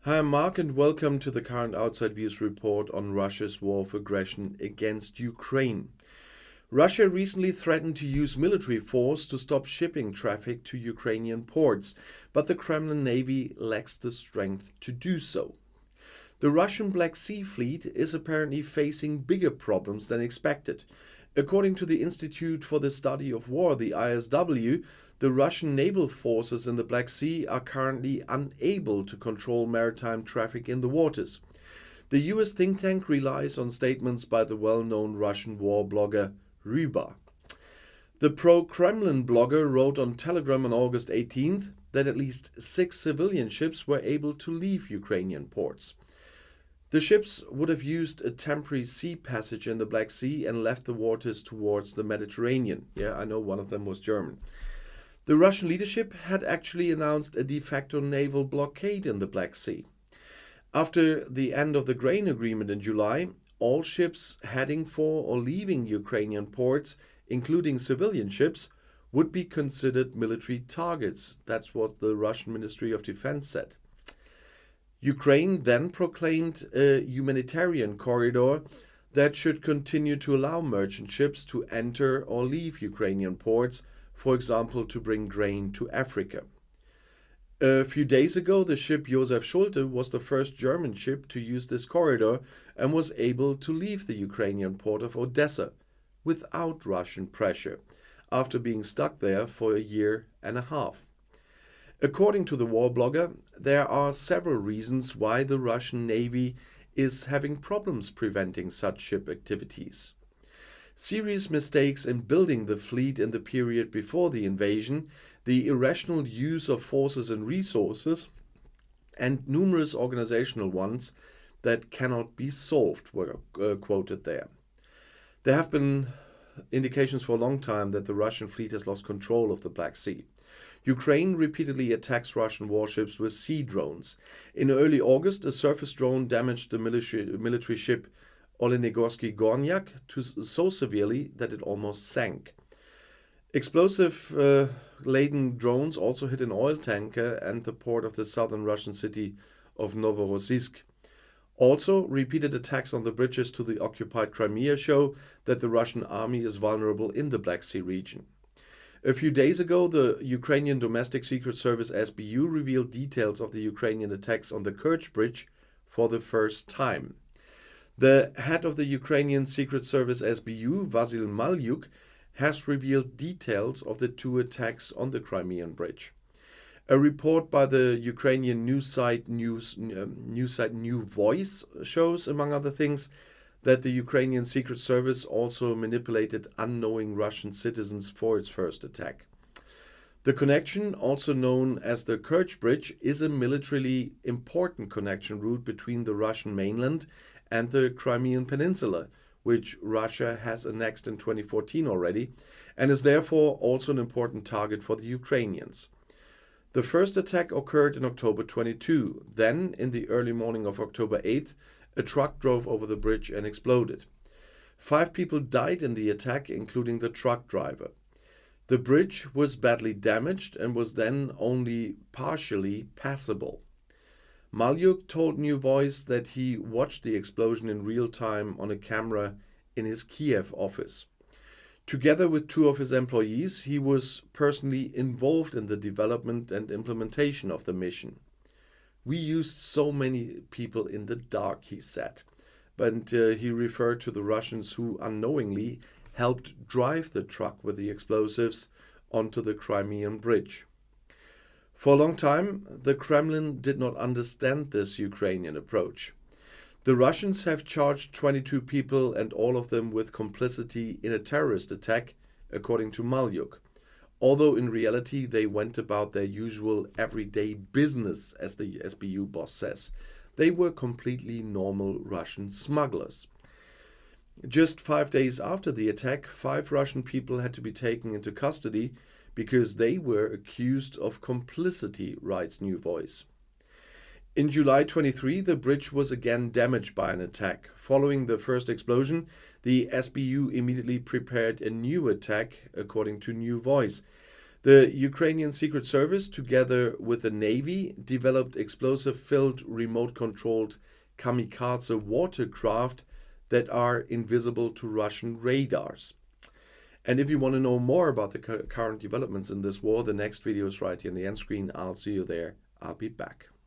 Hi, I'm Mark, and welcome to the current Outside Views report on Russia's war of aggression against Ukraine. Russia recently threatened to use military force to stop shipping traffic to Ukrainian ports, but the Kremlin Navy lacks the strength to do so. The Russian Black Sea Fleet is apparently facing bigger problems than expected. According to the Institute for the Study of War, the ISW, the Russian naval forces in the Black Sea are currently unable to control maritime traffic in the waters. The US think tank relies on statements by the well-known Russian war blogger Ryba. The pro-Kremlin blogger wrote on Telegram on August 18th that at least 6 civilian ships were able to leave Ukrainian ports. The ships would have used a temporary sea passage in the Black Sea and left the waters towards the Mediterranean. Yeah, I know one of them was German. The Russian leadership had actually announced a de facto naval blockade in the Black Sea. After the end of the grain agreement in July, all ships heading for or leaving Ukrainian ports, including civilian ships, would be considered military targets. That's what the Russian Ministry of Defense said. Ukraine then proclaimed a humanitarian corridor that should continue to allow merchant ships to enter or leave Ukrainian ports, for example, to bring grain to Africa. A few days ago, the ship Josef Schulte was the first German ship to use this corridor and was able to leave the Ukrainian port of Odessa without Russian pressure, after being stuck there for a year and a half. According to the war blogger, there are several reasons why the Russian Navy is having problems preventing such ship activities. Serious mistakes in building the fleet in the period before the invasion, the irrational use of forces and resources, and numerous organizational ones that cannot be solved were quoted there. There have been indications for a long time that the Russian fleet has lost control of the Black Sea. Ukraine repeatedly attacks Russian warships with sea drones. In early August, a surface drone damaged the military ship Olenegorsky Gornyak so severely that it almost sank. Explosive-laden drones also hit an oil tanker and the port of the southern Russian city of Novorossiysk. Also, repeated attacks on the bridges to the occupied Crimea show that the Russian army is vulnerable in the Black Sea region. A few days ago, the Ukrainian Domestic Secret Service SBU revealed details of the Ukrainian attacks on the Kerch Bridge for the first time. The head of the Ukrainian Secret Service SBU, Vasyl Malyuk, has revealed details of the 2 attacks on the Crimean Bridge. A report by the Ukrainian news site New Voice shows, among other things, that the Ukrainian Secret Service also manipulated unknowing Russian citizens for its first attack. The connection, also known as the Kerch Bridge, is a militarily important connection route between the Russian mainland and the Crimean Peninsula, which Russia has annexed in 2014 already, and is therefore also an important target for the Ukrainians. The first attack occurred in October 22. Then, in the early morning of October 8th, a truck drove over the bridge and exploded. 5 people died in the attack, including the truck driver. The bridge was badly damaged and was then only partially passable. Malyuk told New Voice that he watched the explosion in real time on a camera in his Kiev office. Together with 2 of his employees, he was personally involved in the development and implementation of the mission. We used so many people in the dark, he said, but he referred to the Russians who unknowingly helped drive the truck with the explosives onto the Crimean Bridge. For a long time, the Kremlin did not understand this Ukrainian approach. The Russians have charged 22 people and all of them with complicity in a terrorist attack, according to Malyuk. Although in reality they went about their usual everyday business, as the SBU boss says. They were completely normal Russian smugglers. Just 5 days after the attack, 5 Russian people had to be taken into custody because they were accused of complicity, writes New Voice. In July 23, the bridge was again damaged by an attack. Following the first explosion, the SBU immediately prepared a new attack, according to New Voice. The Ukrainian Secret Service, together with the Navy, developed explosive-filled, remote-controlled kamikaze watercraft that are invisible to Russian radars. And if you want to know more about the current developments in this war, the next video is right here in the end screen. I'll see you there. I'll be back.